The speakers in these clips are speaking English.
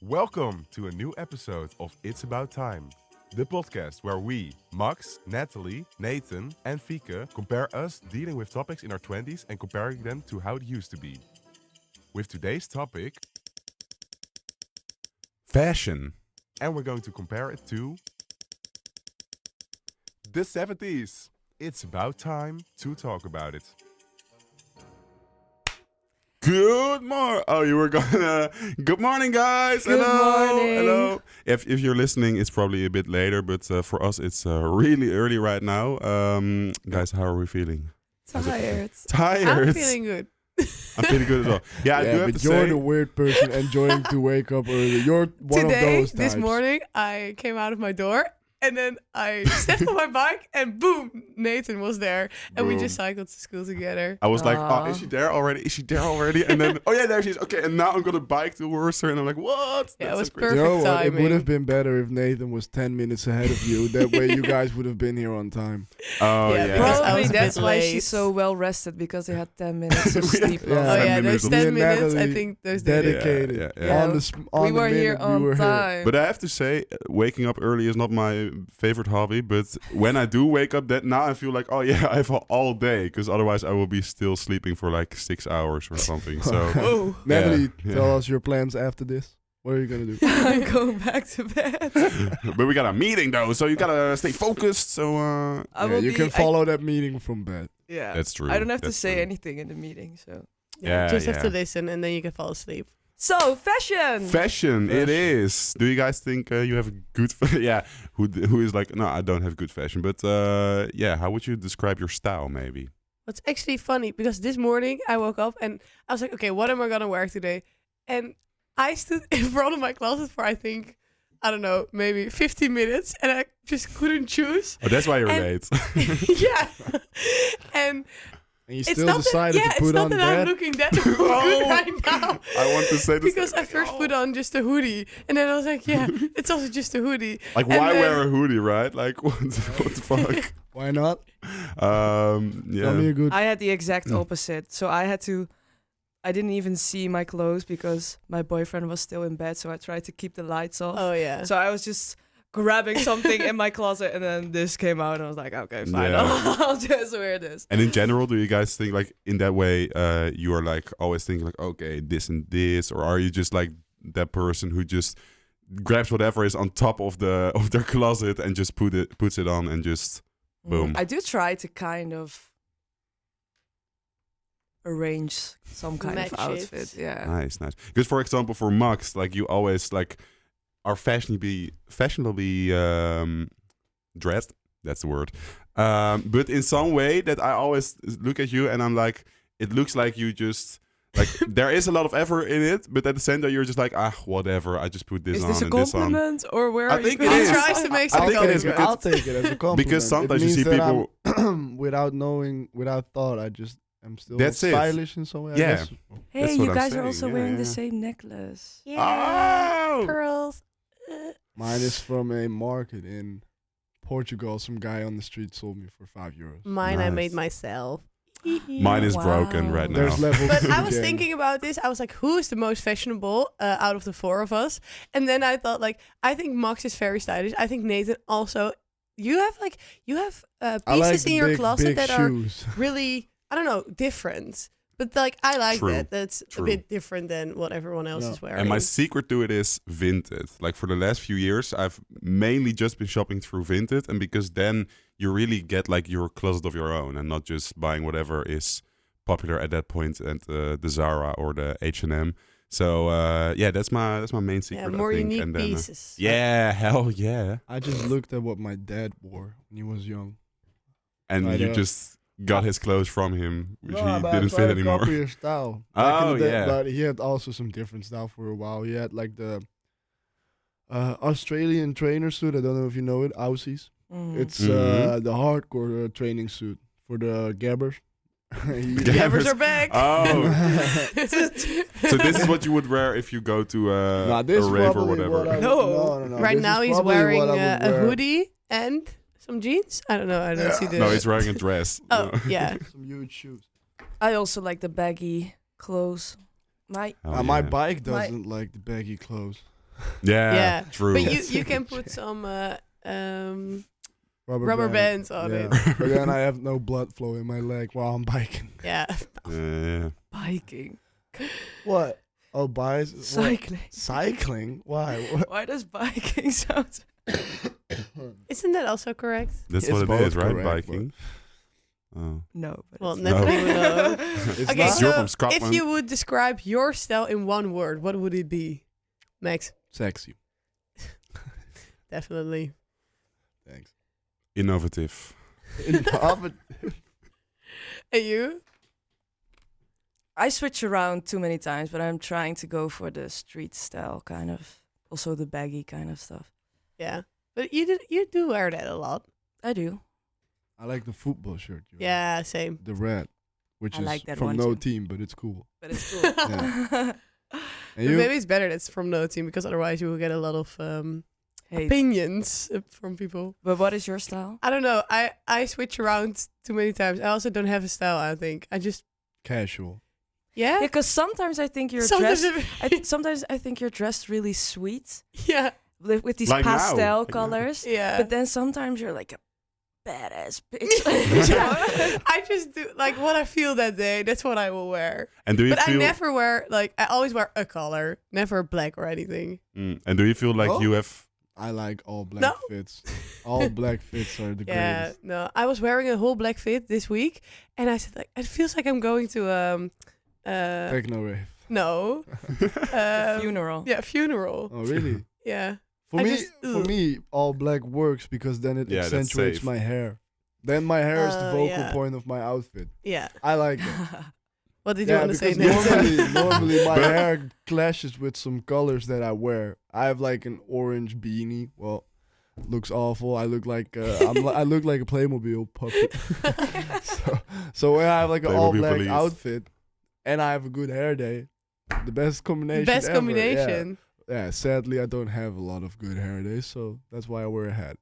Welcome to a new episode of It's About Time, the podcast where we, Max, Natalie, Nathan, and Fieke, compare us dealing with topics in our 20s and comparing them to how it used to be. With today's topic, fashion. And we're going to compare it to the 70s. It's about time to talk about it. Good morning. Oh, you were gonna. Good morning, guys. Good morning. Hello. If you're listening, it's probably a bit later, but for us, it's really early right now. Guys, how are we feeling? Tired. Tired. I'm feeling good. I'm feeling good as well. Yeah, I do have but to you're say. the weird person enjoying to wake up early. You're one of Today, those types. this morning, I came out of my door and then I stepped on my bike and boom, Nathan was there. And we Boom. just cycled to school together. I was like, oh, Aw. is she there already? Is she there already? And then, oh yeah, there she is. Okay, and now I'm gonna bike towards her, and I'm like, what? Yeah, it That's was so crazy. You know perfect what? It would timing. have been better if Nathan was 10 minutes ahead of you. That way you guys would have been here on time. Oh Yeah, yeah. because I Probably was a that's bit why late. she's so well rested because they had 10 minutes of We had- sleep. Yeah. Oh last yeah, 10 those minutes. 10 Me and minutes, I Natalie think those did it. Dedicated. Yeah. Yeah. On we the were here minute on we were time. But I have to say, waking up early is not my favorite hobby. But when I do wake up, that now I feel like, oh yeah, I have all day, because otherwise I will be still sleeping for like 6 hours or something. So Oh, Natalie, Yeah. tell us your plans after this. What are you going to do? I'm going back to bed. but we got a meeting though, so you gotta stay focused. So I Yeah, will you be, can follow that meeting from bed. yeah, that's true. I don't have to That's say true. anything in the meeting. So, yeah, just have to yeah. listen and then you can fall asleep. so fashion. Fashion, it is. Do you guys think you have a good? Yeah, who is like? No, I don't have good fashion. But yeah, how would you describe your style? Maybe. It's actually funny because this morning I woke up and I was like, okay, what am I gonna wear today? And I stood in front of my closet for I think, I don't know, maybe 15 minutes and I just couldn't choose. Oh, that's why you're And- late. Yeah. And And you it's still not decided that, to put it's not on that I'm that? looking that good Oh. right now. I want to say this Because I first put on just a hoodie and then I was like, yeah, it's also just a hoodie. like, and why then- wear a hoodie, right? Like, what the fuck? Why not? Yeah. Tell me a good... I had the exact Mm. opposite. So I didn't even see my clothes because my boyfriend was still in bed. So I tried to keep the lights off. Oh yeah. So I was just grabbing something in my closet, and then this came out, and I was like, okay, fine, Yeah. I'll just wear this. And in general, do you guys think like in that way? You are like always thinking like, okay, this and this, or are you just like that person who just grabs whatever is on top of their closet and just puts it on and just boom? I do try to kind of arrange some kind Match of outfit. it. Yeah. Nice. Because for example, for Max, like you always like are fashionably dressed. That's the word. But in some way that I always look at you and I'm like, it looks like you just like there is a lot of effort in it, but at the same time you're just like, whatever. I just put this Is on this a and this on. compliment or where I are think you it going? is. He tries to make I some think it is compliment. because- I'll take it as a compliment. Because sometimes It you see means that people. without knowing, without thought, I'm still That's it. stylish in some way. I Yeah. guess. Hey, That's you what I'm guys saying, are also yeah, wearing the yeah. same necklace. Oh! Pearls. Mine is from a market in Portugal. Some guy on the street sold me for €5. Mine I Nice. made myself. Mine is broken Wow. right now. There's levels But to I the was game. thinking about this. I was like, who is the most fashionable out of the four of us? And then I thought, like, I think Max is very stylish. I think Nathan also. You have I like pieces the in your big, closet big that shoes. are really, I don't know, different. But like, I like True. that. That's True. a bit different than what everyone else Yeah. is wearing. And my secret to it is Vinted. Like for the last few years, I've mainly just been shopping through Vinted, and because then you really get like your closet of your own, and not just buying whatever is popular at that point at the Zara or the H&M. So yeah, that's my main secret. yeah, more I think. unique And then, pieces. yeah, hell yeah. I just looked at what my dad wore when he was young. And I you know. just got his clothes from him, which No, he but I didn't tried fit to anymore. Copy his style. Back in Oh the day, yeah. But he had also some different style for a while. He had like the Australian trainer suit. I don't know if you know it, Aussies. Mm. It's Mhm. the hardcore training suit for the gabbers. Gabbers are back. Oh, so this is what you would wear if you go to Nah, this a is rave or probably whatever. what I would- No. no. Right This now is he's probably wearing what I would a wear. hoodie and some jeans. I don't know. I don't see the. No, he's wearing a dress. Oh No. yeah. Some huge shoes. I also like the baggy clothes. My Oh, My yeah. bike doesn't like the baggy clothes. Yeah, Yeah. true. But you can put some rubber band. bands on it. But then I have no blood flow in my leg while I'm biking. Yeah. Yeah. Biking. What? Oh, Cycling. Cycling? Why? What? Why does biking sound... Isn't that also correct? That's It's what it both is, right? correct, Biking. Oh. No. But Well, it's No. Natalie would know. It's Okay, not You're so from if Scotland. you would describe your style in one word, what would it be? Max, sexy. definitely. Thanks. Innovative. And you? I switch around too many times, but I'm trying to go for the street style kind of. Also the baggy kind of stuff. Yeah. But you do wear that a lot. I do. I like the football shirt. you Yeah, same. wear. The red, which I is like that from one no too. team, but it's cool. But it's cool. Yeah. But And you? maybe it's better that's from no team because otherwise you will get a lot of Hate. opinions from people. But what is your style? I don't know. I switch around too many times. I also don't have a style, I think. I just Casual. yeah. Because sometimes I think you're Sometimes dressed. Sometimes I think you're dressed really sweet yeah. with these Like now. pastel Like now. colors. Yeah. But then sometimes you're like a badass bitch. I just do like what I feel that day. That's what I will wear. And do you But I feel? never wear like I always wear a color, never black or anything. And do you feel like Oh. you have? I like all black No. fits. All black fits are the Yeah, greatest. no. I was wearing a whole black fit this week, and I said like it feels like I'm going to Techno rave. no Funeral. yeah, funeral. Oh, really? Yeah. For I me, just- for ugh. me, all black works because then it Yeah, that's accentuates safe. my hair. Then my hair is the Oh, vocal yeah. point of my outfit. Yeah. I like that. What did you Yeah, want to say because next? normally my But- hair clashes with some colors that I wear. I have like an orange beanie. Well, looks awful. I look like I look like a Playmobil puppet. so when I have like an all Playmobil black police. outfit and I have a good hair day, the best combination. Best ever. combination. Yeah, sadly I don't have a lot of good hair days, so that's why I wear a hat.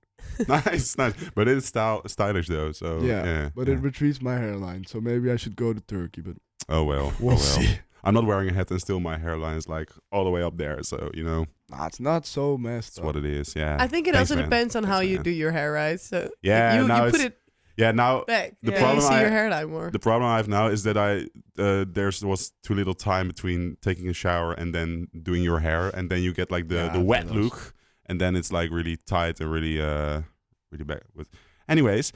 Nice. But it's stylish though. So yeah, but yeah. it retreats my hairline, so maybe I should go to Turkey. But Oh well. we'll oh well. see. I'm not wearing a hat, and still my hairline is like all the way up there. So you know, Nah, it's not so messed that's up. what it is. Yeah. I think it Thanks, also man. depends on how Thanks, you man. do your hair, right? So Yeah, you now put it's- it Yeah. Now back. the yeah, problem you see I- your hairline more. the problem I have now is that there was too little time between taking a shower and then doing your hair, and then you get like the Yeah, wet those. look, and then it's like really tight and really really bad. With anyways,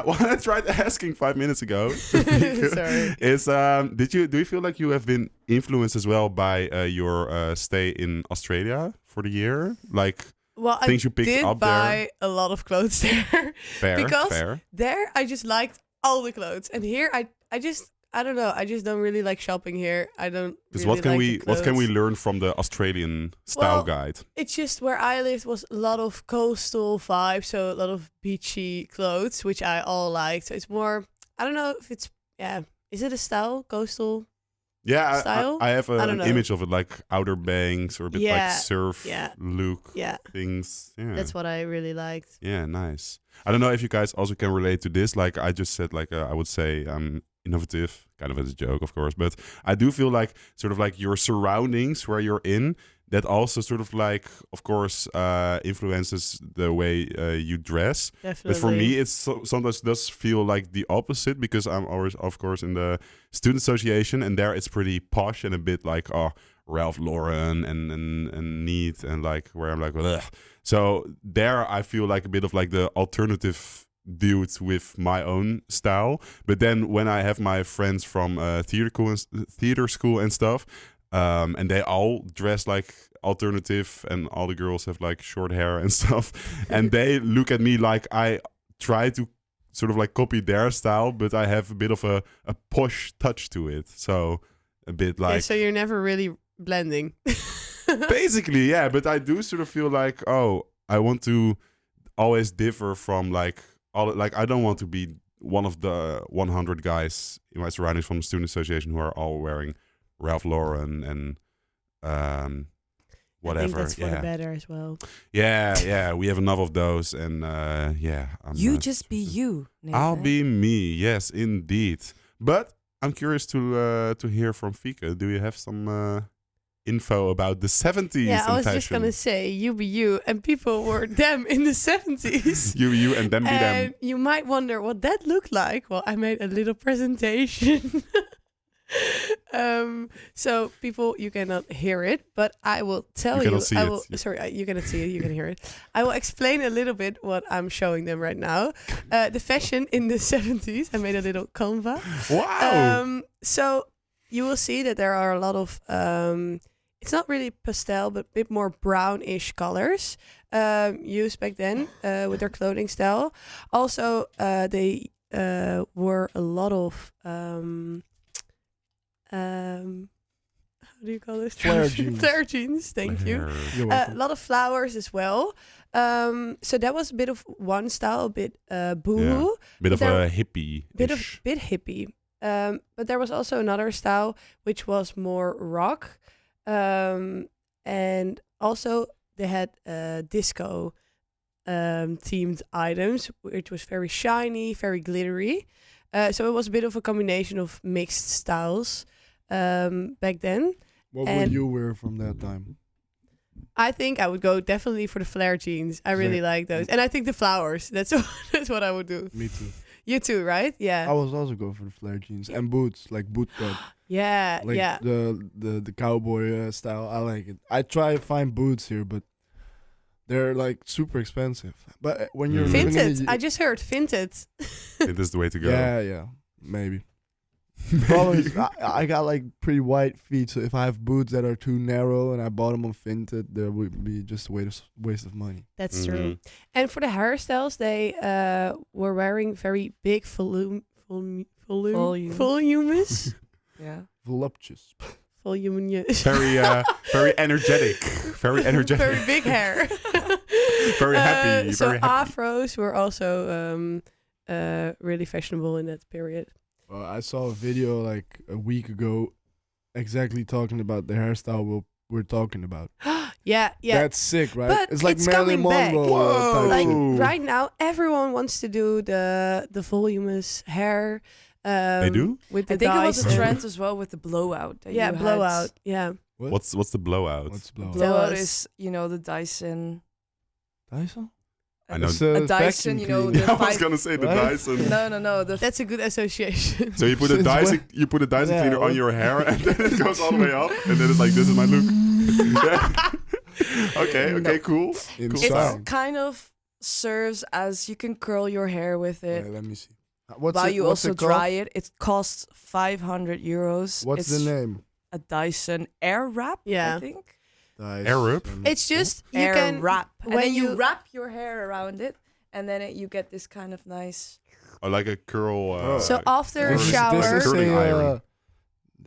what I tried asking 5 minutes ago Sorry. is do you feel like you have been influenced as well by your stay in Australia for the year, like Well, I things you picked did up buy a lot of clothes there. fair, because fair. There, I just liked all the clothes, and here, I don't know. I just don't really like shopping here. I don't. Because really what can we clothes. learn from the Australian style Well, guide? It's just where I lived was a lot of coastal vibes, so a lot of beachy clothes, which I all liked. So it's more. I don't know if it's Is it a style coastal? Yeah, style? I have I don't an know. image of it, like Outer Banks or a bit Yeah, like surf yeah. look Yeah, things. Yeah, that's what I really liked. yeah, nice. I don't know if you guys also can relate to this. Like I just said, like I would say innovative, kind of as a joke, of course. But I do feel like sort of like your surroundings where you're in, that also sort of like, of course, influences the way you dress. Definitely. But for me, it's sometimes does feel like the opposite because I'm always, of course, in the student association, and there it's pretty posh and a bit like Ralph Lauren and neat and like where I'm like, ugh. So there I feel like a bit of like the alternative dude with my own style. But then when I have my friends from theater school and stuff, and they all dress like alternative, and all the girls have like short hair and stuff, and they look at me like I try to sort of like copy their style, but I have a bit of a posh touch to it. So a bit Yeah, like so you're never really blending. basically, yeah. But I do sort of feel like, oh, I want to always differ from like all. Like I don't want to be one of the 100 guys in my surroundings from the student association who are all wearing Ralph Lauren and whatever. I think that's for yeah. the better as well. Yeah. We have enough of those, and yeah. I'm You not- just be you. I'll Nathan. be me. Yes, indeed. But I'm curious to hear from Fika. Do you have some info about the 70s Yeah, I in was fashion. just gonna say you be you, and people were them in the 70s. You, and them be them. And you might wonder what that looked like. Well, I made a little presentation. So people, you cannot hear it, but I will tell You you. cannot see I it. will. Sorry, you cannot see it. You can hear it. I will explain a little bit what I'm showing them right now. The fashion in the 70s. I made a little Canva. Wow. So you will see that there are a lot of. It's not really pastel, but a bit more brownish colors used back then with their clothing style. Also, they were a lot of how do you call this? Flare jeans. Flare jeans. Thank you. Hair. You're A welcome. lot of flowers as well. So that was a bit of one style, a bit boohoo, Bit of there- a hippie. bit hippie. But there was also another style which was more rock, and also they had disco themed items, which was very shiny, very glittery. So it was a bit of a combination of mixed styles back then. What and- would you wear from that time? I think I would go definitely for the flare jeans. I really Same. like those, and I think the flowers. That's that's what I would do. Me too. You too, right? Yeah. I was also going for the flare jeans and boots, like boot cut, Yeah, like yeah. the cowboy style. I like it. I try to find boots here, but they're like super expensive. But when you're living in Vinted. the- I just heard vinted. It is the way to go. yeah, maybe. Problem is, I got like pretty wide feet, so if I have boots that are too narrow and I bought them on Vinted, there would be just a waste of money. That's Mhm. true. And for the hairstyles, they were wearing very big Volume. voluminous, Yeah. Voluptuous. voluminous, Very energetic. Very energetic. very big hair. Very happy, So very happy. afros were also really fashionable in that period. I saw a video like a week ago, exactly talking about the hairstyle we're talking about. Yeah. That's sick, right? But it's like it's Marilyn coming back. Monroe Whoa. type Like shit. right now, everyone wants to do the voluminous hair. They do? With the I think it was a dyes. trend as well with the blowout. that Yeah, you had. blowout. Yeah. What's the blowout? What's blow? Blowout Tell us. is, the Dyson. Dyson? I know. It's A a Dyson, vacuum the I was five- gonna say the What? Dyson. No. The That's a good association. So you put a Since Dyson, when? you put a Dyson Yeah, cleaner on what? your hair, and then it goes all the way up, and then it's like, this is my look. Okay, No. cool. In Cool It style. kind of serves as you can curl your hair with it. Wait, let me see. What's while it, you what's also it called? dry it. It costs 500 euros. What's It's the name? a Dyson Air Wrap, Yeah. I think. Dyson. Arab? It's just you Air can Wrap. And when then you you- wrap your hair around it, and then you get this kind of nice... Or like a curl. Oh. So after a This is- shower, This is Curling a, iron.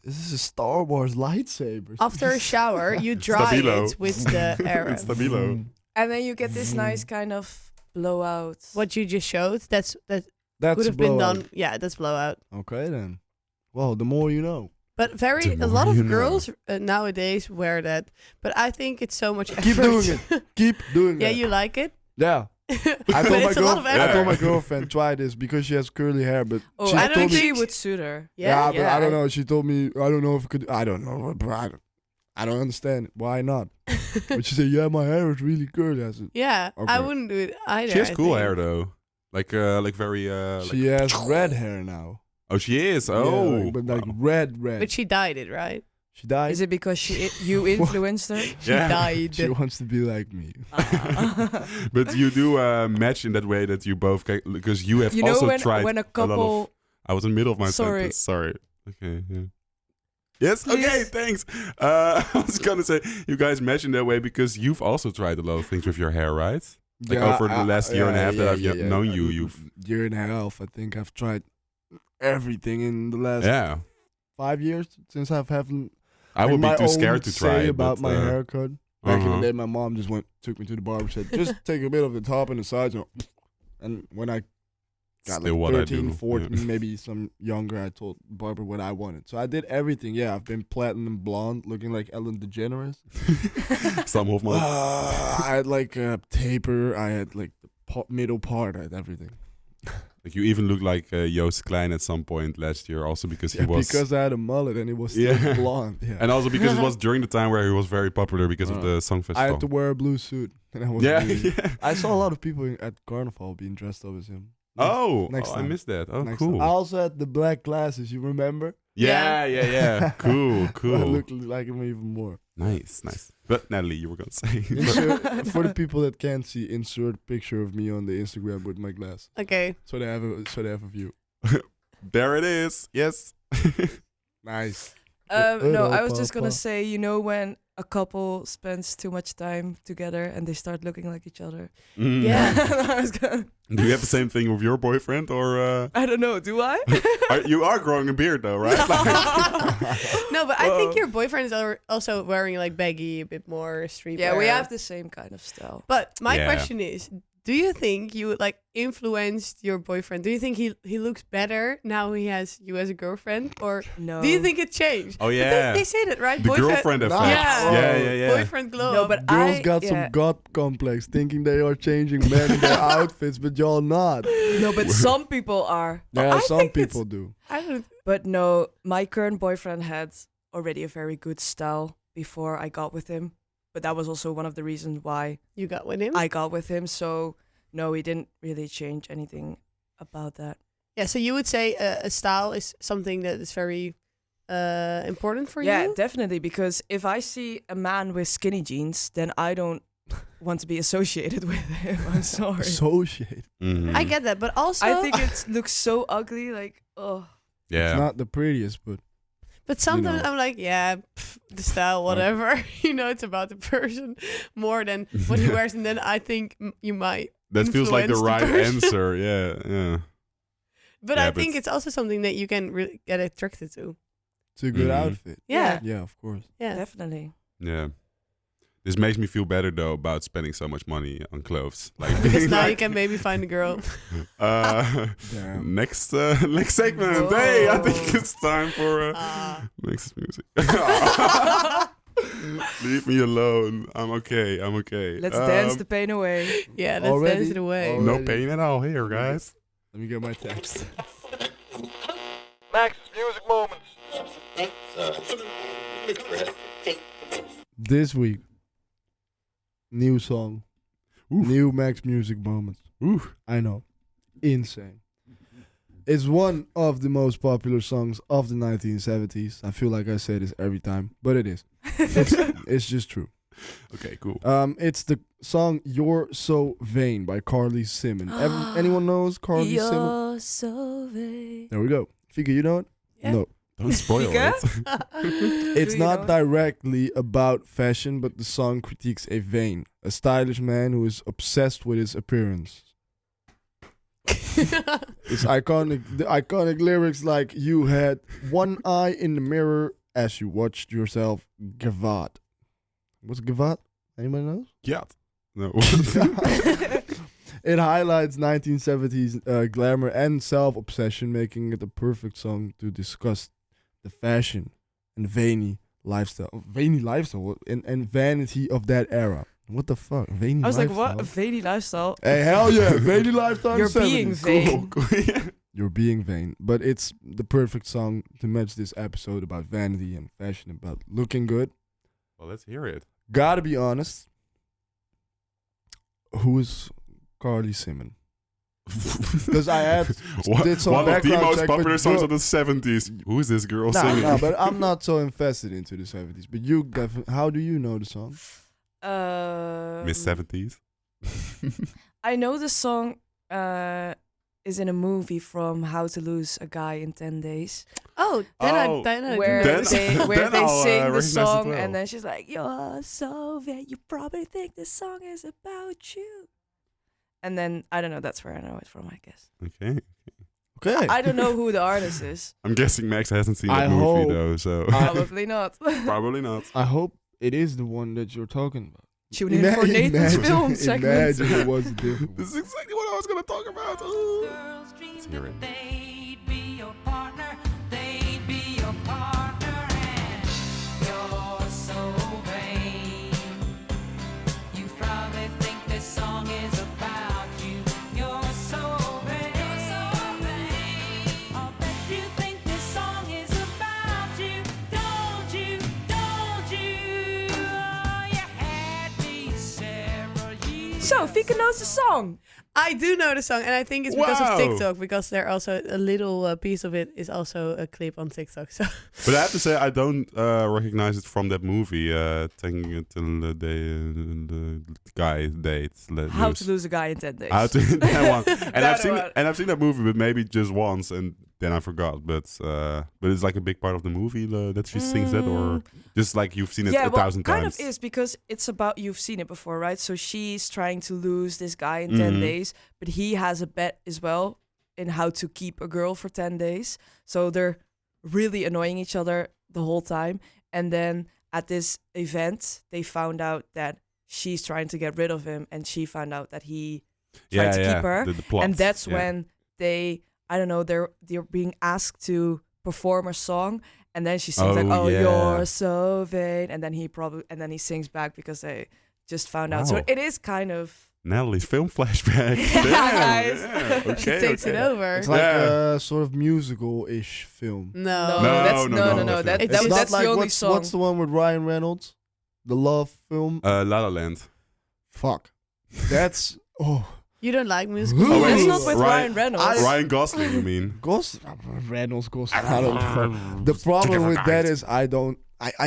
this is a Star Wars lightsaber. after a shower, you dry Stabilo. it with the air. It's Stabilo. Mm. And then you get this nice kind of blowout. What you just showed, that That's could have been done. Yeah, that's blowout. Okay then. Well, the more you know. But The a more lot of you know. girls nowadays wear that. But I think it's so much effort. Keep doing it. Keep doing Yeah, it. you like it? Yeah. I But told my it's a lot of I effort. told my girlfriend try this because she has curly hair, but Oh, she I I don't told think me- she would suit her. Yeah. but I don't know. She told me I don't know if it could. I don't know. But I don't understand it. Why not? But she said, "Yeah, my hair is really curly." I said, Yeah, I Okay. wouldn't do it either. She has I cool think. hair though. Like very "She has red hair now." Oh, she is. Yeah, Oh, like- but like Wow. red. But she dyed it, right? She died. Is it because you influenced her? She Yeah. died. She wants to be like me. But you do match in that way that you both because you have You know also when tried when a a lot couple of. I was in the middle of my Sorry. sentence. Sorry. Okay. Yeah. Yes. Please. Okay. Thanks. I was gonna say you guys match in that way because you've also tried a lot of things with your hair, right? Like over the last year and a half that I've known you, you've- year and a half. I think I've tried everything in the last Yeah. 5 years since I've haven't. I would be my too own scared to say try it, about but, my haircut. Back in the uh-huh. day, my mom just took me to the barber, said, just take a bit of the top and the sides, and when I got Still like what I 13, do. 14, Yeah. maybe some younger, I told barber what I wanted. So I did everything. Yeah, I've been platinum blonde, looking like Ellen DeGeneres. Sam Hofman. I had like a taper. I had like the middle part. I had everything. Like you even look like Joost Klein at some point last year, also because he Yeah, was. because I had a mullet and it was still Yeah. blonde. Yeah. And also because it was during the time where he was very popular because of the song I festival. had to wear a blue suit, and I was yeah, really- yeah. I saw a lot of people at Carnival being dressed up as him. Next I time. missed that. Oh, Next cool. time. I also had the black glasses. You remember? Yeah. Cool, I cool. looked like him even more. Nice. But Natalie, you were gonna say. Insert, for the people that can't see, insert picture of me on the Instagram with my glass, Okay. so they have a view. There it is. Yes. Nice. No, I was just Papa. gonna say, you know, when a couple spends too much time together and they start looking like each other. Mm. Yeah. I was gonna, Do you have the same thing with your boyfriend, or I don't know. Do I? you are growing a beard though, right? No, but I think Whoa. your boyfriend is also wearing like baggy, a bit more streetwear. Yeah, we have the same kind of style. But my Yeah. question is, do you think you like influenced your boyfriend? Do you think he looks better now he has you as a girlfriend, or No. do you think it changed? Oh But yeah, they say that, right? the girlfriend effect. Yeah. Yeah. Boyfriend glow. No, up. but Girls I, got yeah. some god complex, thinking they are changing men in their outfits, but y'all not. No, but some people are. Yeah, I some think it's- people do. I don't. But no, my current boyfriend had already a very good style before I got with him. But that was also one of the reasons why You got with him. I got with him. So no, he didn't really change anything about that. Yeah. So you would say a style is something that is very important for Yeah, you. definitely. Because if I see a man with skinny jeans, then I don't want to be associated with him. I'm sorry. Associate. Mhm. I get that, but also I think it looks so ugly. Like, oh. Yeah. It's not the prettiest, but But sometimes know. I'm like, yeah, the style, whatever. It's about the person more than what he wears, and then I think you might. That feels like the influence the right person. answer. Yeah. But Yeah, I but- think it's also something that you can really get attracted to. it's a good Mhm. outfit. Yeah, Yeah, of course. yeah. Definitely. Yeah. This makes me feel better though about spending so much money on clothes. Like Because being now like, you can maybe find a girl. Damn. next segment. Whoa. Hey, I think it's time for Ah. next music. Leave me alone. I'm okay. Let's dance the pain away. Yeah, let's Already? dance it away. Oh. No already. pain at all here, guys. Let me get my text. Max Music Moments. This week, new song, Oof. new Max Music Moments. Ooh. I know, insane. It's one of the most popular songs of the 1970s. I feel like I say this every time, but it is. It's just true. Okay, cool. It's the song "You're So Vain" by Carly Simon. Anyone knows Carly Simon? You're so vain. There we go. Fika, you know it? Yeah. No. Don't spoil Fika? it. It's Do you not know? directly about fashion, but the song critiques a vain, a stylish man who is obsessed with his appearance. It's the iconic lyrics like "You had one eye in the mirror as you watched yourself gavad." What's gavad? Anybody knows? Yeah. No. It highlights 1970s glamour and self-obsession, making it a perfect song to discuss the fashion and veiny lifestyle and vanity of that era. What the fuck? Veiny I was like, lifestyle? what? A vainy lifestyle? Hey, hell yeah, veiny lifestyle. You're 70s. being vain. Cool. Yeah. You're being vain, but it's the perfect song to match this episode about vanity and fashion, about looking good. Well, let's hear it. Gotta be honest. Who is Carly Simon? Because I had did some one of the background most check, popular but songs you- of the 70s. Who is this girl Nah, singing? nah, but I'm not so invested into the 70s. But you, how do you know the song? Miss 70s. I know the song is in a movie from How to Lose a Guy in 10 Days. Oh, Oh. then I Where Then- they then I'll, sing the recognize it song well. and then she's like, "You're so vain, you probably think this song is about you." And then I don't know, that's where I know it from, I guess. Okay. Okay. I don't know who the artist is. I'm guessing Max hasn't seen I that movie hope- though, so Probably not. probably not. I hope it is the one that you're talking about. Tune in for Nathan's film segment. Imagine it was a different one. This is exactly what I was gonna talk about. Ooh. Let's hear it. They'd be your partner, they'd be your partner, and you're so vain. You probably think this song is about you. You're so vain. So, Fika knows the song. I do know the song, and I think it's because Wow. of TikTok, because there also a little piece of it is also a clip on TikTok. So But I have to say, I don't recognize it from that movie. Taking it till the guy dates. How to lose a guy in 10 days. How to that one. And I've That seen one. I've seen that movie, but maybe just once, and then I forgot. But it's like a big part of the movie that she sings that, or just like you've seen it a thousand kind times. of is because it's about, you've seen it before, right? So she's trying to lose this guy in 10 Mhm. days, but he has a bet as well in how to keep a girl for 10 days. So they're really annoying each other the whole time. And then at this event, they found out that she's trying to get rid of him, and she found out that he tried to keep her. The plot. And that's yeah. when they, I don't know, they're being asked to perform a song, and then she sings like, Oh, "Oh, yeah. you're so vain," and then he sings back because they just found out. So Wow. it is kind of Natalie's film flashback. Yeah, Damn, guys. yeah, she okay, takes it okay. over. It's like Yeah. a sort of musical-ish film. No. no, No, that's no, no, no, no, no. definitely. That, It's that just that's not the like only what's, song. what's the one with Ryan Reynolds? The love film? La La Land. Fuck. That's You don't like musicals? Oh, That's wait. not with Ryan Reynolds. Ryan Gosling, you mean? Reynolds Gosling. I don't know. The problem with that is I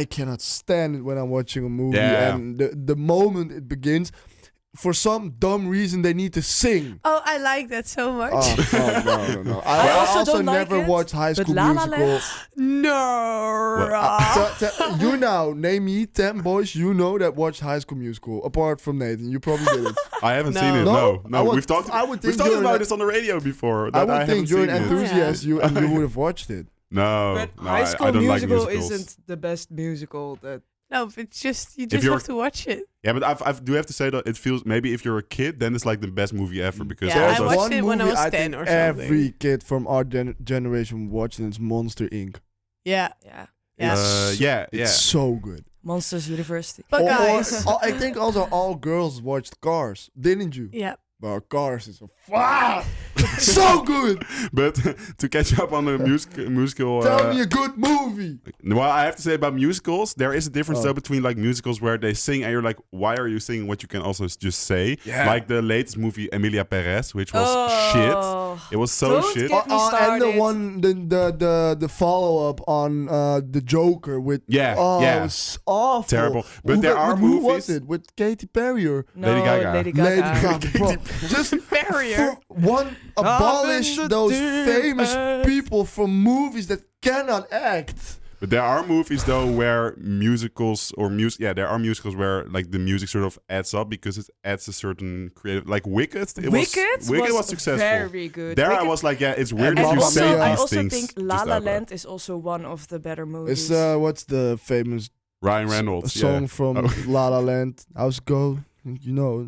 cannot stand it when I'm watching a movie Yeah. and the moment it begins, for some dumb reason they need to sing. Oh, I like that so much. No. I I also also don't like never it, watched High but School La La Musical. Land. No. You now name me 10 boys you know that watched High School Musical apart from Nathan. You probably didn't. I haven't No. seen it. No? No, I would- we've talked. I would We've think talked you're about an- this on the radio before. I that would haven't think you're an seen it. enthusiast, Yeah. and you would have watched it. No, But no, High School I don't like Musical musicals. isn't the best musical that. No, but it's just you just you're- have to watch it. Yeah, but I do have to say that it feels maybe if you're a kid, then it's like the best movie ever because Yeah, all I those. watched one it when I movie was I 10 think or something. every kid from our generation watched, and it's Monster Inc. Yeah. Yeah. Yeah. Yeah, yeah. It's so good. Monsters University. But guys. I think also all girls watched Cars, didn't you? Yeah. Well, Cars is a so good. But to catch up on the musical. Tell me a good movie. Well, I have to say about musicals, there is a difference Oh. though between like musicals where they sing and you're like, why are you singing what you can also just say? Yeah. Like the latest movie Emilia Perez, which was shit. It was so Don't shit. get me And the started. one, the follow up on the Joker with Yeah, oh, yeah. it was awful, Terrible. But there are who was movies- it with Katy Perry or No, Lady Gaga. Lady Lady Gaga. Gaga? Bro, just Barrier. for one, abolish the those deep famous end. people from movies that cannot act. But there are movies though where musicals or there are musicals where like the music sort of adds up because it adds a certain creative, like Wicked. Wicked was successful. Very good. There I Wicked- was like, yeah, it's weird And if you Mamma say Mia. these I also things. think just La La outright. Land is also one of the better movies. It's what's the famous Ryan Reynolds, song yeah. from Oh. La La Land? How's go? You know,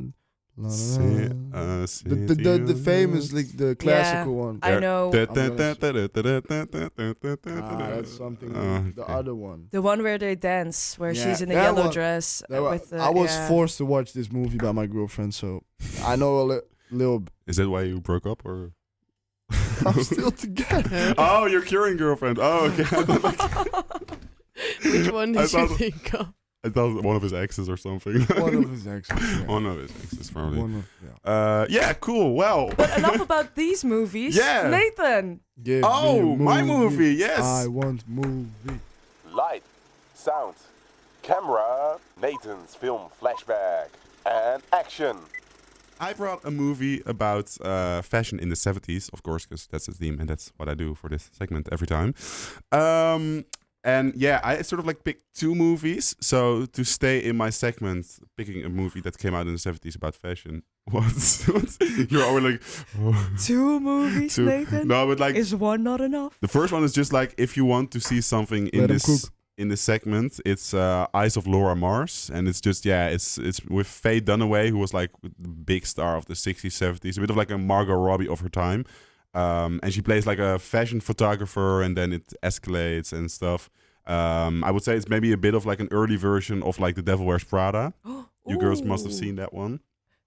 La La Say, La. say The to you. famous, like the classical one. I know. That's something. Oh, The okay. other one. The one where they dance, where Yeah, she's in the that yellow one- dress with the. I was yeah. forced to watch this movie by my girlfriend, so I know a little. Is that why you broke up or? I'm still together. Oh, your curing girlfriend. Oh, okay. Which one I did you thought- think of? I thought one of his exes or something. One of his exes. Yeah. One of his exes, probably. One of, yeah. Yeah, cool. Well. But enough about these movies. Yeah. Nathan. Give Oh, me a my movie, yes. I want movie. Light, sound, camera, Nathan's film flashback, and action. I brought a movie about fashion in the 70s, of course, because that's the theme and that's what I do for this segment every time. And yeah, I sort of like picked two movies. So to stay in my segment, picking a movie that came out in the 70s about fashion. What? You're always like, oh. Two movies, Two. Nathan. No, but like Is one not enough? the first one is just like if you want to see something in Let 'em this cook. in this segment, it's Eyes of Laura Mars, and it's just it's with Faye Dunaway, who was like the big star of the 60s, 70s, a bit of like a Margot Robbie of her time, and she plays like a fashion photographer, and then it escalates and stuff. I would say it's maybe a bit of like an early version of like The Devil Wears Prada. You girls must have Ooh. seen that one.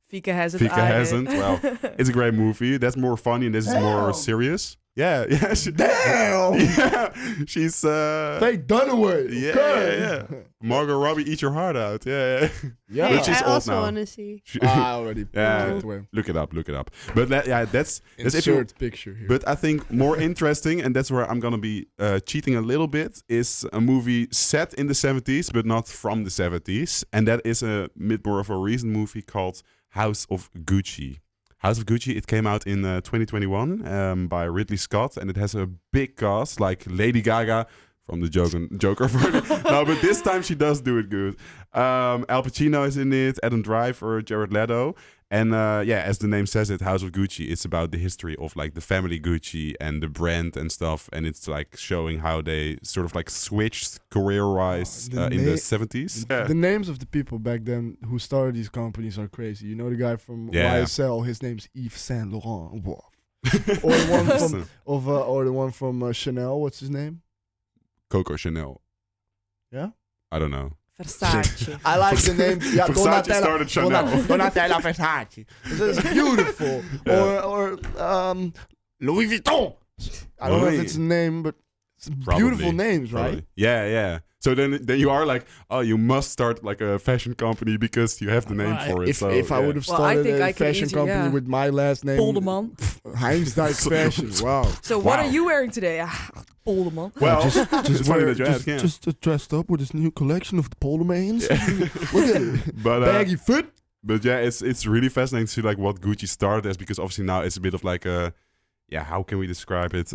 Fika hasn't. Fika I hasn't. did. Well, it's a great movie. That's more funny, and this is more serious. Yeah, yeah. Damn! Yeah, she's Faye Dunaway. yeah, Okay. yeah. Margot Robbie, eat your heart out. Yeah, yeah. Yeah. Hey, But she's I old also now. want to see. She- I already Yeah. put it away. look it up. But yeah, that's if you. Insert picture here. But I think more interesting, and that's where I'm gonna be cheating a little bit, is a movie set in the 70s, but not from the 70s, and that is a bit more of a recent movie called House of Gucci. House of Gucci. It came out in 2021 by Ridley Scott, and it has a big cast like Lady Gaga from the Joker. No, but this time she does do it good. Al Pacino is in it, Adam Driver, Jared Leto. And yeah, as the name says it, House of Gucci, it's about the history of like the family Gucci and the brand and stuff. And it's like showing how they sort of like switched career-wise The in the na- 70s. Yeah. The names of the people back then who started these companies are crazy. You know the guy from Yeah. YSL, his name's Yves Saint Laurent. Wow. Or the one from or the one from Chanel. What's his name? Coco Chanel. Yeah. I don't know. Versace. I like the name. Yeah, Versace started Chanel. Donatella Versace. This is beautiful. Yeah. Or Louis Vuitton. I don't know if it's a name, but it's beautiful names, right? Probably. Yeah, yeah. So then you are like, oh, you must start like a fashion company because you have the name for it. If, so, if I yeah. would have Well, I started think a I could fashion easily, company yeah. with my last name, Polderman. Heinz Dijk Fashion. Wow. So what Wow. are you wearing today? Ah, Polderman. Well, just it's funny that you ask, yeah. dressed up with this new collection of the Poldermans. Look at it. But Baggy fit. But yeah, it's really fascinating to see like what Gucci started as, because obviously now it's a bit of like a, yeah, how can we describe it?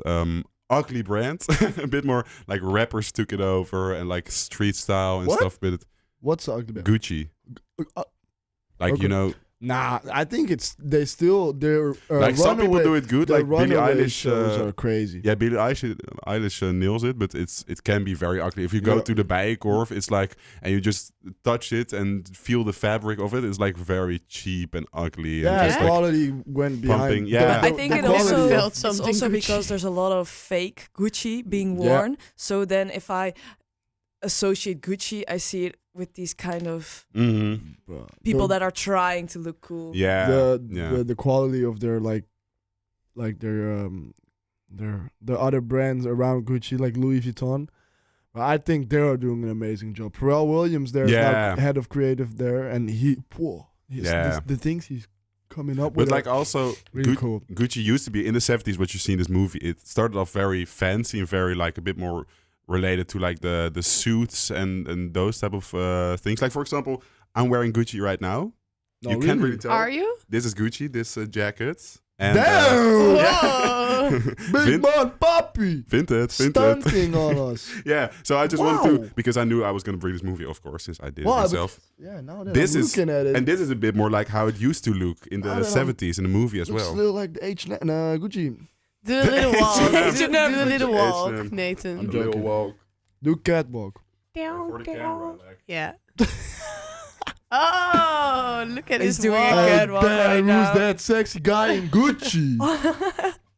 Ugly brand, a bit more like rappers took it over and like street style and What? stuff. But What's the ugly bag? Gucci, Uh, like okay. you know, Nah, I think they're like some people runaway- do it good, their like Billie runaway Eilish. shows are crazy. Yeah, Billie Eilish nails it, but it can be very ugly. If you go Yeah. to the Bijenkorf, it's like, and you just touch it and feel the fabric of it. It's like very cheap and ugly. Yeah, and the just like, quality went behind. pumping, but yeah. I think I it never also felt it's something also Gucci. because there's a lot of fake Gucci being Yeah. worn. So then if I associate Gucci, I see it with these kind of mhm. people the, that are trying to look cool. Yeah, the the quality of their the other brands around Gucci, like Louis Vuitton. I think they are doing an amazing job. Pharrell Williams, there's Yeah. like head of creative there, and Yeah. the things he's coming up But with, like are also, really cool. Gucci used to be in the 70s. What you see in this movie, it started off very fancy and very like a bit more related to like the suits and those type of things. Like for example, I'm wearing Gucci right now. No, you can't really tell. Are you? This is Gucci. This jacket. And, Damn! Whoa. Big Vin- man, Papi, Vinted. stunting on us. Yeah. So I just wanted Wow. to, because I knew I was gonna bring this movie, of course, since I did Wow, it but- myself. Yeah, now that This I'm is looking at it, And this is a bit more like how it used to look in the Now that I'm- 70s in the movie as looks well. a little like the Gucci. Do a little walk. H&M. Do a little walk, H&M. Nathan. I'm joking. Do catwalk. For the camera, like. Yeah. Oh, look at He's his doing a walk. good one right who's now. that sexy guy in Gucci?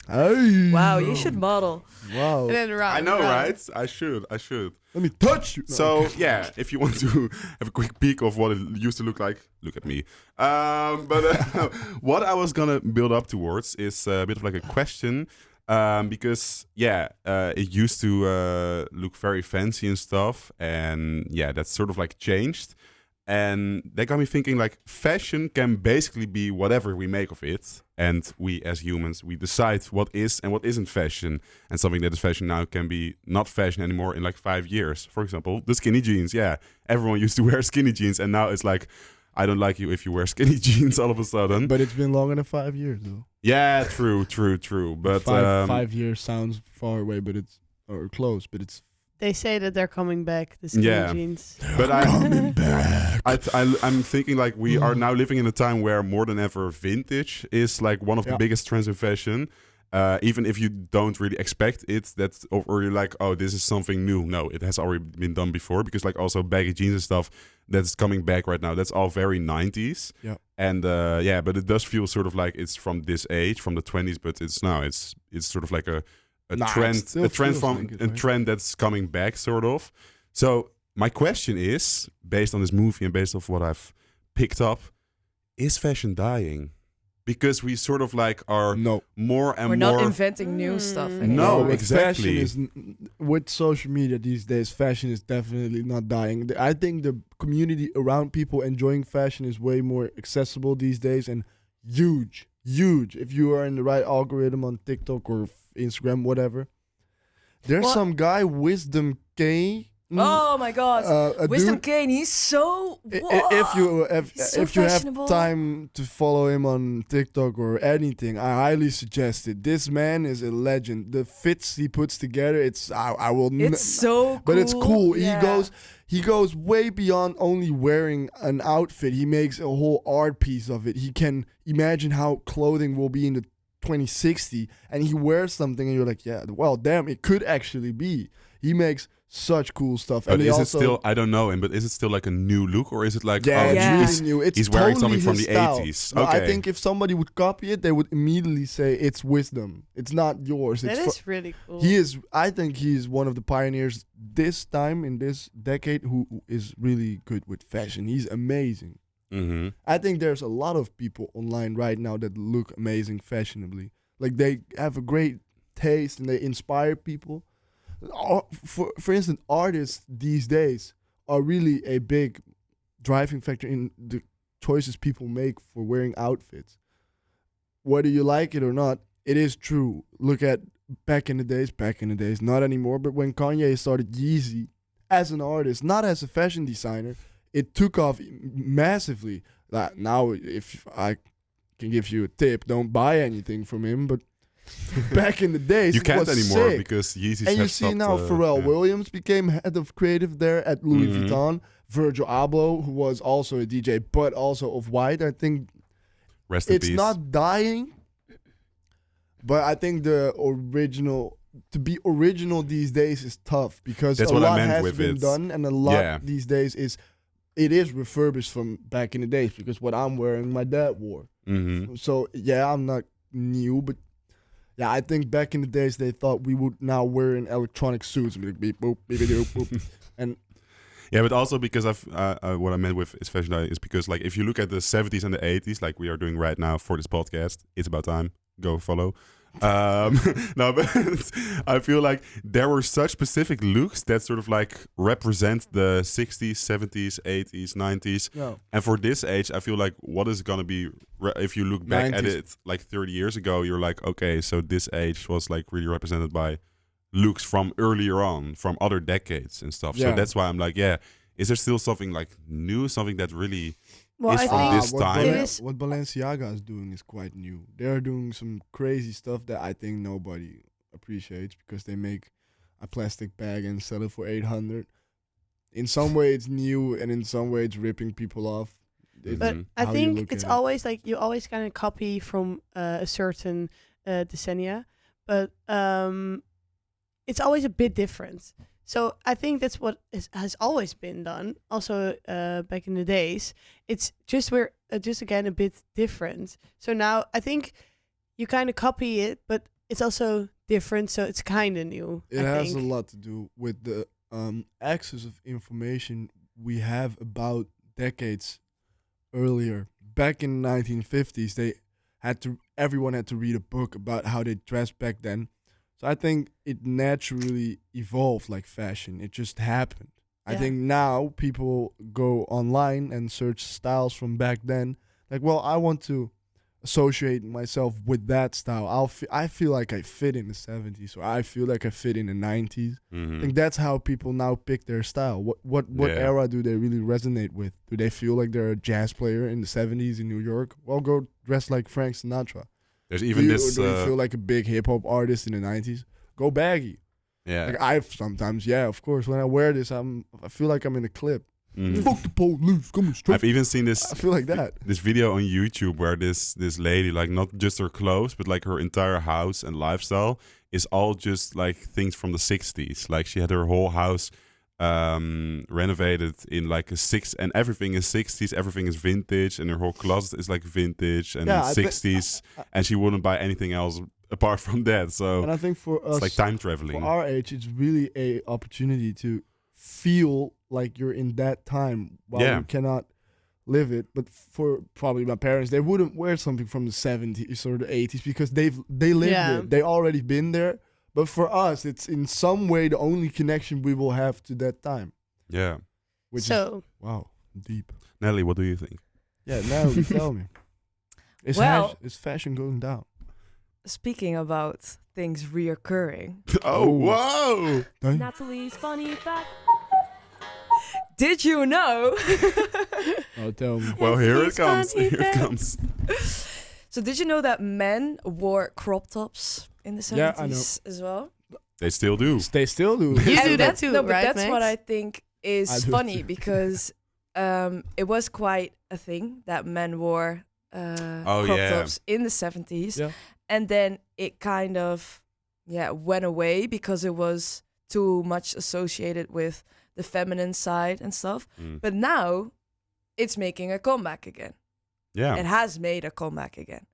Hey. Wow, you should model. Wow. And then round, I know, round. right? I should. Let me touch you. No, So okay. yeah, if you want to have a quick peek of what it used to look like, look at me. But what I was gonna build up towards is a bit of like a question, because yeah, it used to look very fancy and stuff, and yeah, that's sort of like changed, and that got me thinking like fashion can basically be whatever we make of it, and we as humans we decide what is and what isn't fashion. And something that is fashion now can be not fashion anymore in like 5 years. For example, the skinny jeans. Yeah, everyone used to wear skinny jeans, and now it's like, I don't like you if you wear skinny jeans all of a sudden. But it's been longer than 5 years, though. Yeah, true. But five years sounds far away, but it's or close, but it's They say that they're coming back, the skinny Yeah. jeans. but coming back. I'm thinking like we are now living in a time where more than ever vintage is like one of the Yeah. biggest trends in fashion. Even if you don't really expect it, that's or you're like, oh, this is something new. No, it has already been done before, because like also baggy jeans and stuff that's coming back right now. That's all very 90s. Yeah. And yeah, but it does feel sort of like it's from this age, from the 20s, but it's sort of like a Nah, it trend, still a trend feels from like it, a right? trend that's coming back, sort of. So my question is, based on this movie and based off what I've picked up, is fashion dying? because we sort of like are No. more and We're more. not inventing new stuff Mm. anymore. No, with exactly. Fashion is with social media these days. Fashion is definitely not dying. I think the community around people enjoying fashion is way more accessible these days and huge. If you are in the right algorithm on TikTok or Instagram, whatever. There's Well- some guy, Wisdom K. Oh my God. a Wisdom dude- Kane, he's so... If you He's so if you have fashionable. time to follow him on TikTok or anything, I highly suggest it. This man is a legend. The fits he puts together, I will. It's so cool. but it's cool. Yeah. He goes way beyond only wearing an outfit. He makes a whole art piece of it. He can imagine how clothing will be in the 2060, and he wears something, and you're like, yeah, well, damn, it could actually be. He makes such cool stuff. But and he is it also, still? I don't know him. But is it still like a new look, or is it like? Yeah, oh, it's Yeah. really he's- new. It's he's wearing totally something from his the style. 80s. No, I Okay. think if somebody would copy it, they would immediately say it's Wisdom. It's not yours. That It's is really cool. he is. I think he's one of the pioneers this time in this decade who is really good with fashion. He's amazing. Mm-hmm. I think there's a lot of people online right now that look amazing fashionably. Like they have a great taste and they inspire people. For instance, artists these days are really a big driving factor in the choices people make for wearing outfits. Whether you like it or not, it is true. Look at back in the days, not anymore, but when Kanye started Yeezy as an artist, not as a fashion designer, it took off massively. Like now, if I can give you a tip, don't buy anything from him, but back in the days, You it can't was anymore sick. because Yeezys And you have see stopped, now Pharrell yeah. Williams became head of creative there at Louis Mhm. Vuitton. Virgil Abloh, who was also a DJ, but also of White. I think Rest in it's peace. not dying, but I think the original to be original these days is tough because That's a what I lot meant has with been it. done, and a lot Yeah. these days is refurbished from back in the days because what I'm wearing, my dad wore. Mm-hmm. So yeah, I'm not new, but yeah, I think back in the days they thought we would now wear in electronic suits, and be like, beep boop, beep doop, boop. And Yeah, but also because I've what I meant with is fashion is because like if you look at the 70s and the 80s, like we are doing right now for this podcast, it's about time. Go follow. No, but I feel like there were such specific looks that sort of like represent the 60s, 70s, 80s, 90s. no, And for this age, I feel like what is going to be, if you look back at 90s. it like 30 years ago, you're like, okay, so this age was like really represented by looks from earlier on, from other decades and stuff. So Yeah. that's why I'm like, yeah, is there still something like new, something that really, well, is I from think this what time. It is- What Balenciaga is doing is quite new. They're doing some crazy stuff that I think nobody appreciates because they make a plastic bag and sell it for 800. In some way, it's new, and in some way, it's ripping people off. It's But Mhm. I how you think look it's at it. always like you always kind of copy from a certain decennia, but it's always a bit different. So I think that's what has always been done. Also back in the days, it's just we're just again a bit different. So now I think you kind of copy it, but it's also different. So it's kind of new. It I has think. a lot to do with the access of information we have about decades earlier. Back in the 1950s, everyone had to read a book about how they dressed back then. So I think it naturally evolved like fashion. It just happened. I Yeah. think now people go online and search styles from back then. Like, well, I want to associate myself with that style. I feel like I fit in the 70s, or I feel like I fit in the 90s. I Mhm. think that's how people now pick their style. What Yeah. era do they really resonate with? Do they feel like they're a jazz player in the 70s in New York? Well, go dress like Frank Sinatra. There's Do even you, this, or do you feel like a big hip hop artist in the 90s? Go baggy. yeah. Like I've sometimes, yeah, of course. When I wear this, I feel like I'm in a clip. Mhm. Fuck the police, coming straight. I've even seen this I feel like that. this video on YouTube where this lady, like not just her clothes, but like her entire house and lifestyle is all just like things from the 60s. Like she had her whole house renovated in like and everything is 60s, everything is vintage, and her whole closet is like vintage and Yeah, I bet- 60s, and she wouldn't buy anything else apart from that. So And I think for us, it's like time for traveling. our age, it's really a opportunity to feel like you're in that time while Yeah. you cannot live it. But for probably my parents, they wouldn't wear something from the 70s or the 80s because they lived Yeah. it. They already been there. But for us, it's in some way the only connection we will have to that time. Yeah. Which is So wow, deep. Natalie, what do you think? Yeah, now you tell me. Well- Is fashion going down? Speaking about things reoccurring, Oh, whoa! Natalie's funny fact. did you know? Oh, tell me. Well, here it Natalie's comes. funny Here it fact. comes. So did you know that men wore crop tops in the 70s Yeah, I know. as well? They still do. They still do. You do that that's- too, no, but right, that's what Max? I think I is do funny too. because it was quite a thing that men wore Oh, crop yeah. tops in the 70s. Yeah. And then it kind of went away because it was too much associated with the feminine side and stuff. Mm. But now it's making a comeback again. Yeah. It has made a comeback again.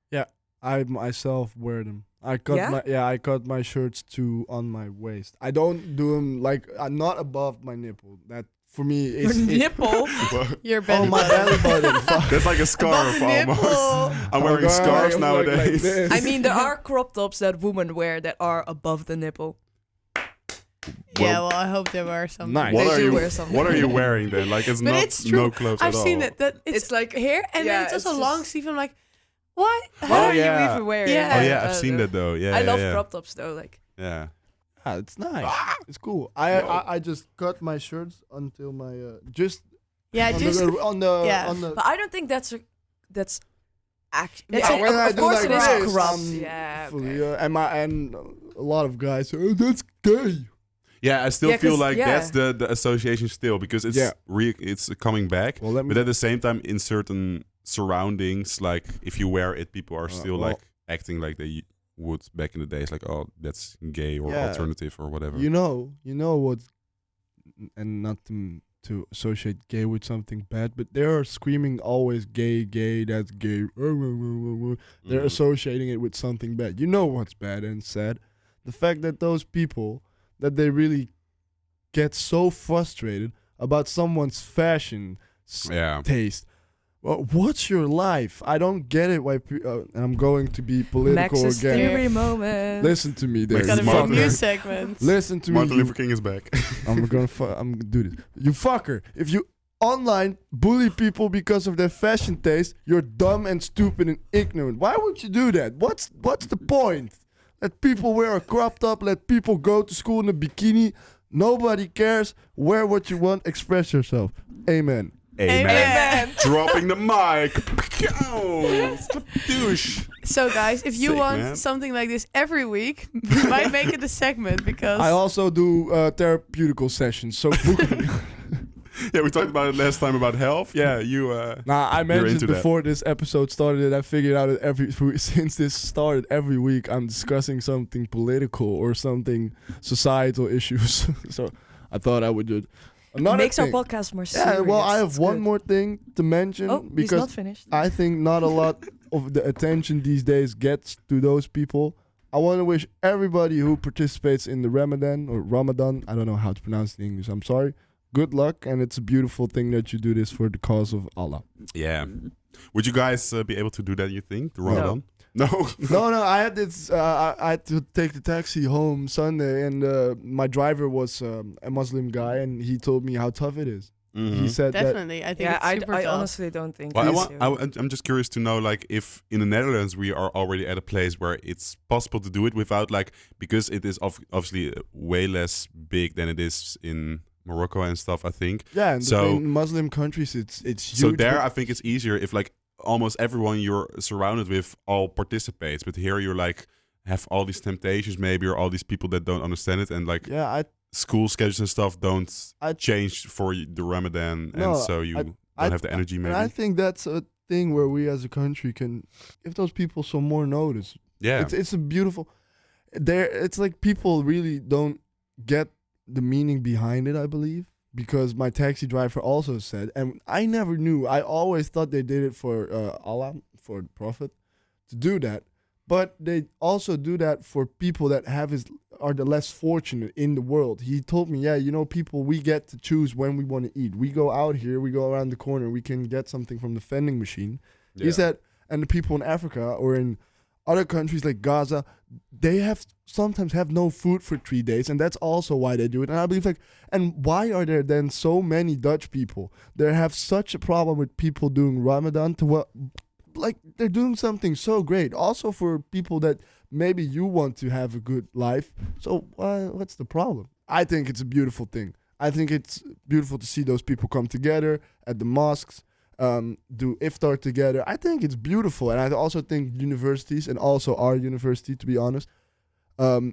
I myself wear them. I cut Yeah? I cut my shirts to on my waist. I don't do them like not above my nipple. That for me Your is nipple. Your Oh, belly my button. belly button. Fuck. That's like a scarf Above the almost. nipple. I'm wearing Oh, God, scarves I'm like nowadays. this. I mean, there are crop tops that women wear that are above the nipple. Yeah, well, I hope they wear something. Nice. what They are do you? wear something. What are you wearing then? Like it's But not it's true. no clothes I've at seen all. it. That It's like here, and yeah, then it's also it's long just- sleeve. I'm like, what? How Oh, are yeah. you even wearing? Yeah. Oh yeah, I've seen that though. Yeah, I yeah, love yeah. crop tops though. Like Yeah. Yeah, it's nice. It's cool. I just cut my shirts until my just Yeah, on just the on the yeah. on the. but I don't think that's actually. That's Yeah, when I of do course like it is this, cropped. I'm Yeah. fully, okay. and a lot of guys say, oh, that's gay. Yeah, I still Yeah, feel 'cause- like yeah. that's the association still because it's Yeah. it's coming back. Well, let me. But at the same time, in certain surroundings, like if you wear it, people are still well- like acting like they would back in the days, like oh, that's gay or Yeah. alternative or whatever. You know what, and not to associate gay with something bad, but they are screaming always gay, that's gay. They're Mhm. associating it with something bad. You know what's bad and sad? The fact that those people, that they really get so frustrated about someone's fashion Yeah. taste. Well, what's your life? I don't get it. Why? And I'm going to be political Max's again. theory moment. Listen to me, there. Max got a is you new Martin. fucker. news segment. Listen to me. Martin you- Luther King is back. I'm gonna do this. You fucker. If you online bully people because of their fashion taste, you're dumb and stupid and ignorant. Why would you do that? What's the point? Let people wear a crop top. Let people go to school in a bikini. Nobody cares. Wear what you want. Express yourself. Amen. Amen. Amen. Dropping the mic. Douche. So, guys, if you Sick, want man. something like this every week, we might make it a segment because I also do therapeutical sessions. So book me. Yeah, we talked about it last time about health. Yeah, you. Nah, I You're mentioned into that. before this episode started that I figured out that since this started every week I'm discussing something political or something societal issues. So I thought I would do it. Another Makes our thing. podcast more serious. Yeah, well, I have It's one good. more thing to mention Oh, he's not because finished. I think not a lot of the attention these days gets to those people. I want to wish everybody who participates in the Ramadan or Ramadan, I don't know how to pronounce it in English, I'm sorry. Good luck, and it's a beautiful thing that you do this for the cause of Allah. Yeah. Would you guys be able to do that? You think the Ramadan? No. No, I had this. I had to take the taxi home Sunday, and my driver was a Muslim guy, and he told me how tough it is. Mhm. He said that. definitely, I think Yeah, it's super I tough. honestly don't think. Well, it's you. I'm just curious to know, like, if in the Netherlands we are already at a place where it's possible to do it without, like, because it is obviously way less big than it is in Morocco and stuff, I think. Yeah, and So- in Muslim countries, it's huge. So there, but- I think it's easier if, like, almost everyone you're surrounded with all participates. But here you're, like, have all these temptations maybe, or all these people that don't understand it, and, like, yeah, school schedules and stuff don't I change for the Ramadan, No, and so you don't have the energy maybe. and I think that's a thing where we as a country can give those people some more notice. yeah. It's a beautiful. It's like people really don't get the meaning behind it. I believe because my taxi driver also said, and I never knew. I always thought they did it for Allah, for the Prophet, to do that. But they also do that for people that have his are the less fortunate in the world. He told me, people, we get to choose when we want to eat. We go out here, we go around the corner, we can get something from the vending machine. He said, and the people in Africa or in other countries like Gaza, they sometimes have no food for 3 days, and that's also why they do it. And I believe and why are there then so many Dutch people that have such a problem with people doing Ramadan they're doing something so great. Also for people that maybe you want to have a good life. So what's the problem? I think it's a beautiful thing. I think it's beautiful to see those people come together at the mosques, do iftar together. I think it's beautiful, and I also think universities, and also our university, to be honest,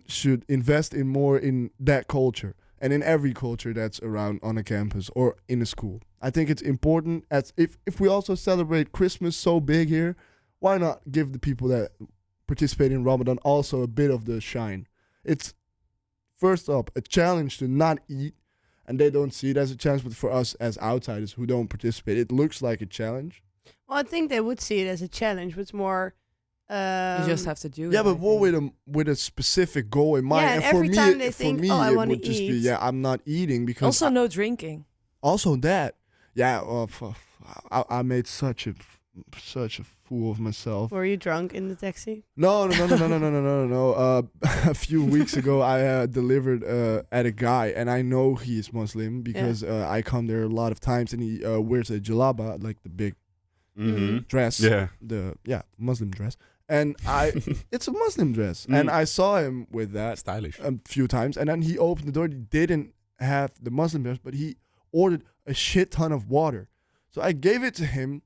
should invest in more in that culture and in every culture that's around on a campus or in a school. I think it's important. As if we also celebrate Christmas so big here, why not give the people that participate in Ramadan also a bit of the shine? It's first up a challenge to not eat, and they don't see it as a challenge, but for us as outsiders who don't participate, it looks like a challenge. Well, I think they would see it as a challenge, but it's more. You just have to do it. Yeah, I but more think. with a specific goal in mind. Yeah, and and for every me, time they for think, me, "Oh, I it wanna would just be, eat." I'm not eating because Also, no drinking. also that. Yeah, I made such a fool of myself. Were you drunk in the taxi? No. A few weeks ago, I delivered at a guy, and I know he is Muslim because I come there a lot of times, and he wears a jalaba, like the big dress. Yeah. The Muslim dress. And it's a Muslim dress, and I saw him with that Stylish. a few times, and then he opened the door. He didn't have the Muslim dress, but he ordered a shit ton of water. So I gave it to him,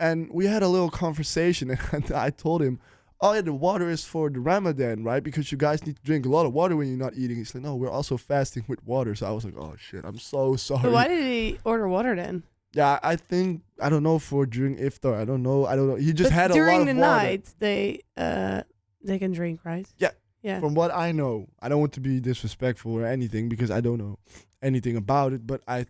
and we had a little conversation, and I told him, "Oh yeah, the water is for the Ramadan, right? Because you guys need to drink a lot of water when you're not eating." He's like, "No, we're also fasting with water." So I was like, "Oh shit, I'm so sorry." But why did he order water then? Yeah, I think I don't know for during iftar. I don't know. He just But had a lot during of the water. night, they can drink, right? Yeah. Yeah. From what I know, I don't want to be disrespectful or anything because I don't know anything about it. But I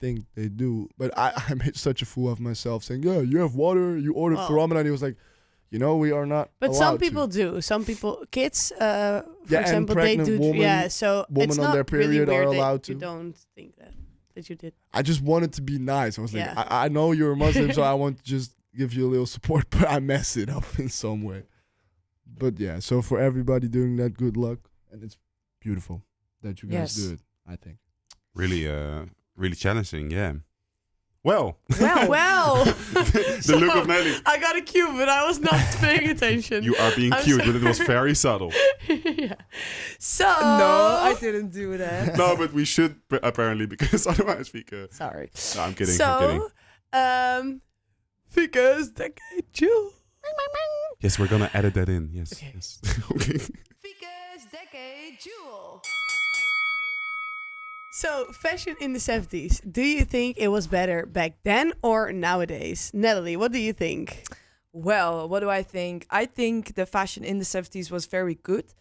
think they do. But I made such a fool of myself saying, "Yeah, you have water. You ordered for Well. Ramadan." He was like, we are not. But some allowed to." people do. Some people, kids, for Yeah, and example, they pregnant do. woman- Yeah, so women it's on not their really period are weird that allowed you to. don't think that you did. I just wanted to be nice. I was like, Yeah. I know you're a Muslim, so I want to just give you a little support, but I messed it up in some way. But yeah, so for everybody doing that, good luck, and it's beautiful that you guys Yes. do it. I think. Really challenging, yeah. Well, Well, the look of Nelly. I got a cue, but I was not paying attention. You are being I'm cute, so- but it was very subtle. Yeah. So No, I didn't do that. No, but we should apparently because otherwise we could. Sorry. No, I'm kidding. I'm kidding. So, Fika's Decade Jewel. Yes, we're gonna edit that in. Yes. Okay. Yes. Okay. Fika's Decade Jewel. So, fashion in the 70s. Do you think it was better back then or nowadays? Natalie, what do you think? Well, what do I think? I think the fashion in the 70s was very good,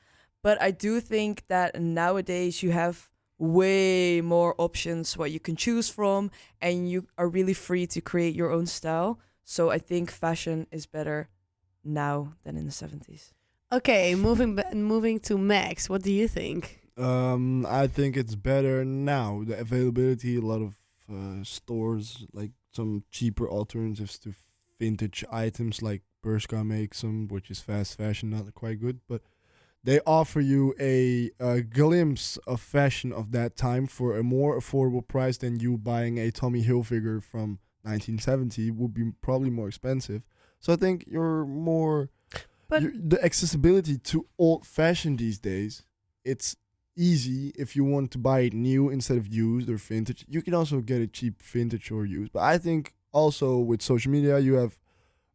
but I do think that nowadays you have way more options what you can choose from, and you are really free to create your own style. So I think fashion is better now than in the 70s. Okay, moving to Max. What do you think? I think it's better now. The availability, a lot of stores, like some cheaper alternatives to vintage items, like Bershka makes them, which is fast fashion, not quite good, but they offer you a glimpse of fashion of that time for a more affordable price than you buying a Tommy Hilfiger from 1970 would be probably more expensive. So I think But- the accessibility to old fashion these days, it's easy if you want to buy it new instead of used or vintage. You can also get it cheap vintage or used. But I think also with social media, you have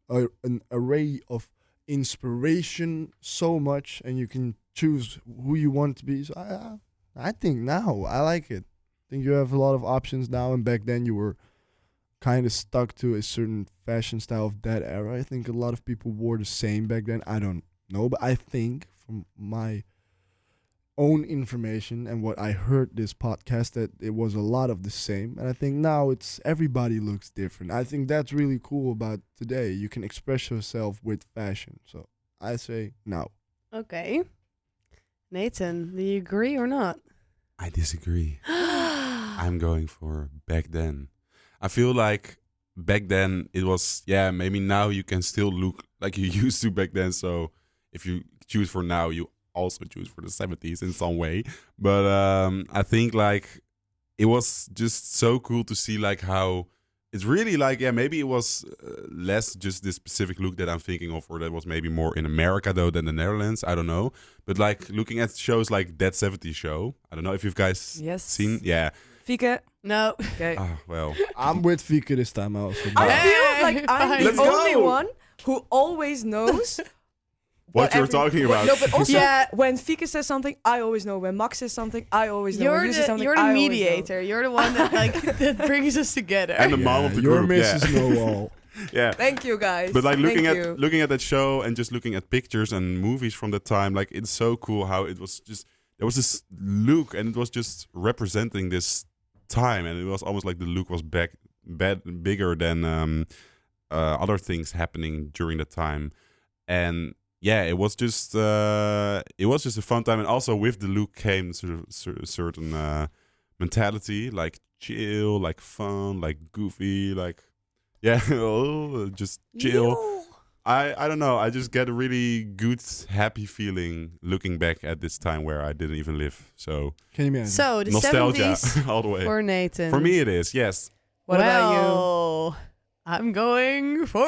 an array of inspiration so much, and you can choose who you want to be. So I think now I like it. I think you have a lot of options now, and back then you were kind of stuck to a certain fashion style of that era. I think a lot of people wore the same back then. I don't know, but I think from my own information and what I heard this podcast that it was a lot of the same. And I think now it's everybody looks different. I think that's really cool about today. You can express yourself with fashion. So I say no. Okay. Nathan, do you agree or not? I disagree. I'm going for back then. I feel like back then it was, maybe now you can still look like you used to back then. So if you choose for now, you also choose for the 70s in some way. But I think like it was just so cool to see like how it's really like, maybe it was less just this specific look that I'm thinking of, or that was maybe more in America though than the Netherlands. I don't know. But like looking at shows like That 70s Show, I don't know if you guys Yes. seen. Yeah. Fieke. No. Okay. Oh, well. I'm with Fieke this time out. So I no. feel like I'm Let's the only go. one who always knows What you're every- talking about. No, but also Yeah. when Fieke says something, I always know. When Max says something, I always know. When You're you say the, something, you're the I always know. mediator. You're the one that like that brings us together. And the mom of the Your group. Mrs. Know-all. Yeah. Thank you, guys. But like Thank you. looking at that show and just looking at pictures and movies from that time, like it's so cool how it was just there was this look and it was just representing this time, and it was almost like the look was bigger than other things happening during the time. And yeah, it was just a fun time, and also with the look came certain mentality, like chill, like fun, like goofy, like just chill. I don't know. I just get a really good, happy feeling looking back at this time where I didn't even live. So Can you imagine? So the nostalgia 70s all the way. for Nathan. For me, it is, yes. What about you? Well, I'm going for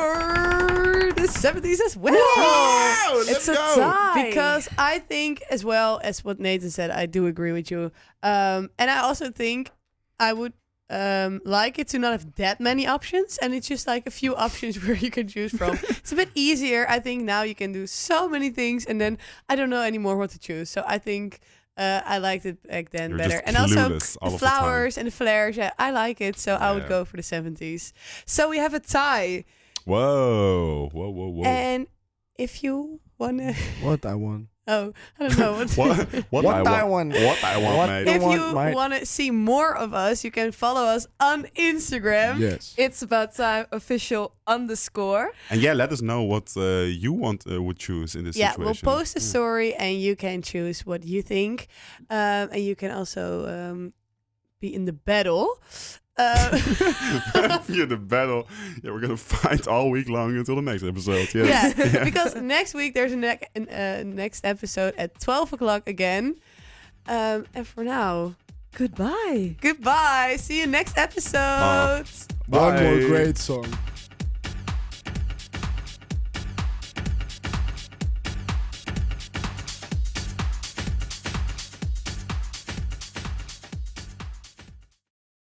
the 70s as well. Wow, It's let's a go. tie. Because I think, as well as what Nathan said, I do agree with you. And I also think I would like it to not have that many options, and it's just like a few options where you can choose from. It's a bit easier. I think now you can do so many things, and then I don't know anymore what to choose. So I think I liked it back then You're better. just And also clueless all the of the time. flowers and the flares, I like it. So I would Yeah. go for the 70s. So we have a tie. Whoa. And if you wanna, What I want. I don't know what. What I want, mate. If want, you mate. want to see more of us, you can follow us on Instagram. Yes. It's about time official _ And yeah, let us know what you would choose in this Yeah, situation. we'll post a story and you can choose what you think. And you can also be in the battle. Via the battle. Yeah, we're gonna fight all week long until the next episode. Yes. Yeah, because next week there's a next episode at 12 o'clock again. And for now, Goodbye. goodbye. See you next episode. One more Bye. great song.